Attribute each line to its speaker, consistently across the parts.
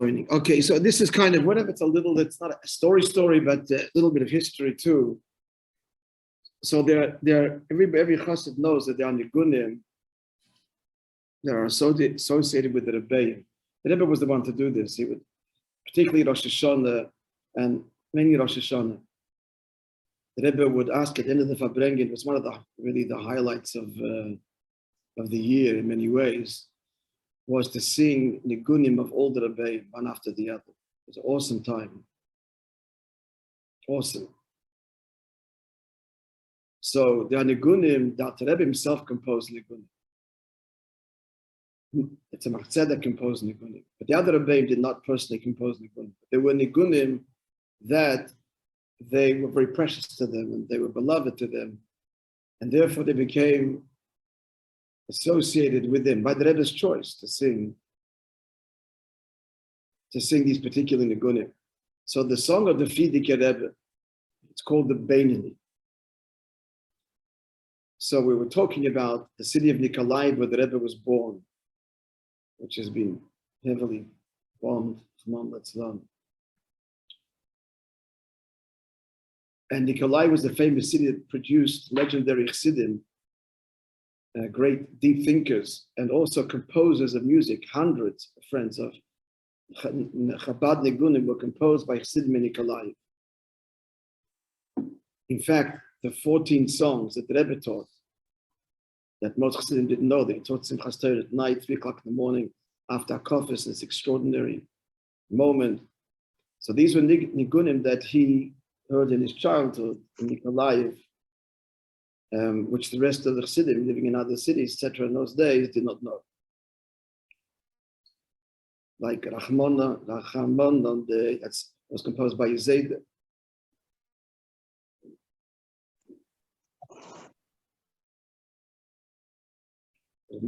Speaker 1: Okay, so this is kind of whatever. It's not a story, but a little bit of history too. So every chassid knows that they are nigunim that are associated with the Rabbi. The Rebbe was the one to do this. He would, particularly Rosh Hashanah and many Rosh Hashanah, the Rebbe would ask at the end of the Farbrengen. It was one of the highlights of the year in many ways, was to sing nigunim of all the Rabbi one after the other. It was an awesome time. Awesome. So the nigunim that the Rebbe himself composed nigunim. It's a Machzeh that composed nigunim, but the other Rabbi did not personally compose nigunim. There were nigunim that they were very precious to them and they were beloved to them, and therefore they became associated with them by the Rebbe's choice to sing these particular nigunim. So the song of the Frierdiker Rebbe, it's called the Beinani. So we were talking about the city of Nikolaev where the Rebbe was born, which has been heavily bombed. And Nikolaev was the famous city that produced legendary Chassidim, great deep thinkers, and also composers of music. Hundreds of friends of Chabad Nigunim were composed by Chassidim in Nikolaev. In fact, the 14 songs that the Rebbe taught, that most Chassidim didn't know, they taught Simchas Torah at night, 3 o'clock in the morning, after Akofis, this extraordinary moment. So these were Nigunim that he heard in his childhood in Nikolaev, which the rest of the Chassidim living in other cities, etc., in those days did not know. Like Rachmana, that was composed by Yezeda. At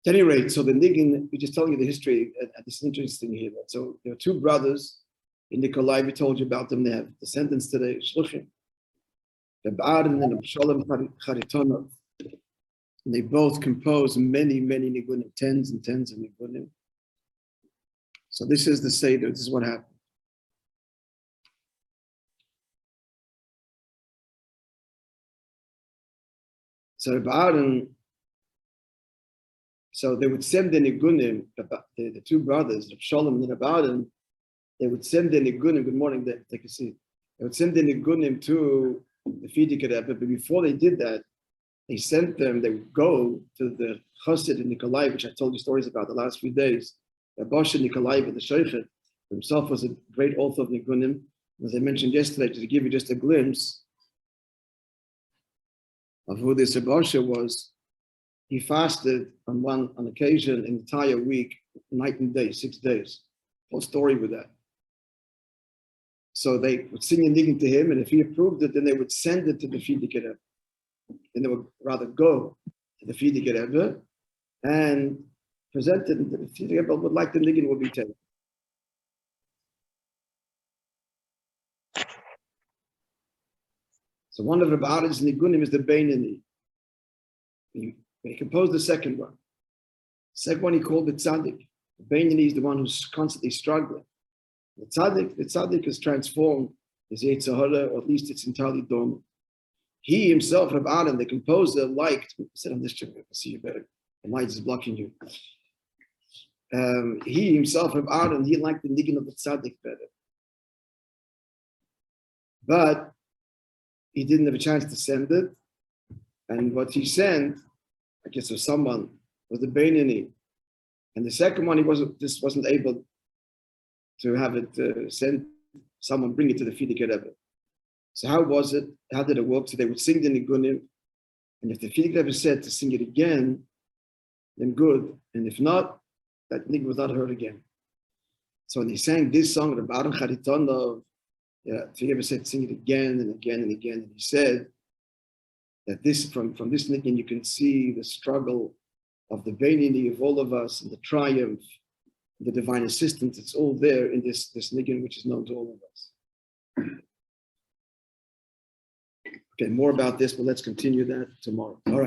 Speaker 1: any rate, so the Nigin, we're just telling you the history, this is interesting here. So there are two brothers in Nikolaev, we told you about them, they have descendants today, Shluchim. Rabbi and Shalom Charitonov. And they both compose many nigunim, tens and tens of nigunim. So this is the Seder, this is what happened. So Rabbi, so they would send the nigunim, the two brothers, Rabbi Shalom and Rabbi, they would send the nigunim, good morning, take a seat. They would send the nigunim to the Frierdiker Rebbe, but before they did that, they would go to the Chassid in Nikolaev, which I told you stories about the last few days. Rabbi Nikolaev, the Sheikhet, himself was a great author of nigunim. As I mentioned yesterday, to give you just a glimpse of who this Rabbi was, he fasted on occasion an entire week, night and day, 6 days. Whole story with that. So they would sing a nigun to him, and if he approved it, then they would send it to the Frierdiker Rebbe. Then they would rather go to the Frierdiker Rebbe and present it, and the Frierdiker Rebbe would like the nigun would be taken. So one of Rabbi Aharon's nigunim is the Beinani. He composed the second one. The second one he called the Tzaddik. The Beinani is the one who's constantly struggling. The tzaddik is transformed his Yetzer Hara, or at least it's entirely dormant. He himself, Rabbi Aharon, the composer, liked, sit on this chair, I can see you better. The light is blocking you. He himself, Rabbi Aharon, he liked the nigun of the tzaddik better. But he didn't have a chance to send it. And what he sent, I guess of someone, was the Beinani. And the second one, he wasn't able to have it sent, someone bring it to the Frierdiker Rebbe. So how was it? How did it work? So they would sing the nigunim, and if the Frierdiker Rebbe said to sing it again, then good. And if not, that nigun was not heard again. So when he sang this song, Rabbi Aharon Charitonov, the Frierdiker Rebbe said, sing it again and again and again. And he said that this, from this nigun, you can see the struggle of the Beinani of all of us and the triumph, the divine assistance. It's all there in this nigun, which is known to all of us. Okay, more about this, but let's continue that tomorrow. All right.